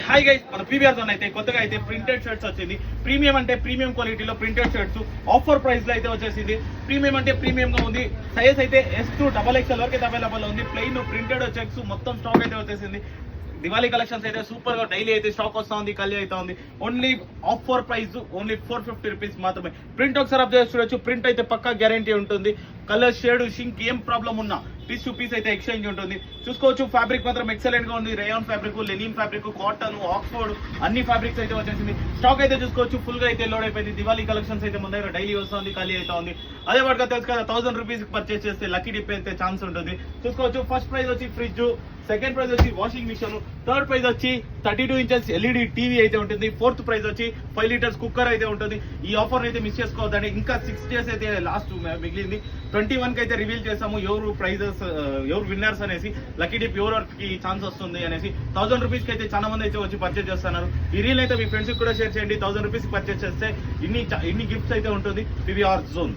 Hi guys, మన PVR zone అయితే కొత్తగా అయితే ప్రింటెడ్ షర్ట్స్ వచ్చింది. ప్రీమియం అంటే ప్రీమియం క్వాలిటీలో ప్రింటెడ్ షర్ట్స్ ఆఫర్ ప్రైస్ లో అయితే వచ్చేసింది. ప్రీమియం అంటే ప్రీమియం గా ఉంది. సైజ్ అయితే S2 XXL వరకు అయితే అవైలబుల్ ఉంది. ప్లెయిన్ ప్రింటెడ్ చెక్స్ మొత్తం స్టాక్ అయితే వచ్చేసింది. దివాళీ కలెక్షన్స్ అయితే సూపర్ గా డైలీ అయితే స్టాక్ వస్తా ఉంది, ఖాళీ అయితే ఉంది. Only offer price only 450 rupees మాత్రమే. ప్రింట్ ఒకసారి అబ్జర్వ్ చూడొచ్చు. ప్రింట్ అయితే పక్కా గ్యారంటీ ఉంటుంది. కలర్ షేడ్ షింక్ ఏం ప్రాబ్లం ఉన్నా పీస్ టు పీస్ అయితే ఎక్స్చేంజ్ ఉంటుంది. చూసుకోవచ్చు. ఫ్యాబ్రిక్ మాత్రం ఎక్సలెంట్ గా ఉంది. Rayon fabric, linen fabric, cotton, Oxford అన్ని ఫ్యాబ్రిక్స్ అయితే వచ్చేసింది. స్టాక్ అయితే చూసుకోవచ్చు ఫుల్ గా అయితే లోడ్ అయిపోయింది. దివాళీ కలెక్షన్స్ అయితే మన దగ్గర డైలీ వస్తుంది, ఖాళీ అయితే ఉంది. అదే వాటిగా తెలుసు కదా, 1000 రూపీస్ పర్చేస్ చేస్తే లక్కీ డిప్ అయితే ఛాన్స్ ఉంటుంది. చూసుకోవచ్చు. ఫస్ట్ ప్రైజ్ వచ్చి ఫ్రిడ్జ్, సెకండ్ ప్రైజ్ వచ్చి వాషింగ్ మిషన్, థర్డ్ ప్రైజ్ వచ్చి 32 ఇంచెస్ LED టీవీ అయితే ఉంటుంది. ఫోర్త్ ప్రైజ్ వచ్చి 5 లీటర్స్ కుక్కర్ అయితే ఉంటుంది. ఈ ఆఫర్ అయితే మిస్ చేసుకోవద్దండి. ఇంకా 6 డేస్ అయితే లాస్ట్ మిగిలింది. 21 కి అయితే రివీల్ చేసాము ఎవరు ప్రైజెస్, ఎవరు విన్నర్స్ అనేసి, లక్కీ డిప్ ఎవరికి ఛాన్స్ వస్తుంది అనేసి. 1000 రూపీస్ కి అయితే చాలా మంది అయితే వచ్చి పర్చేస్ చేస్తున్నారు. ఈ రీల్ అయితే మీ ఫ్రెండ్స్ కూడా షేర్ చేయండి. 1000 రూపీస్ పర్చేస్ చేస్తే ఇన్ని గిఫ్ట్స్ అయితే ఉంటుంది. PVR zone.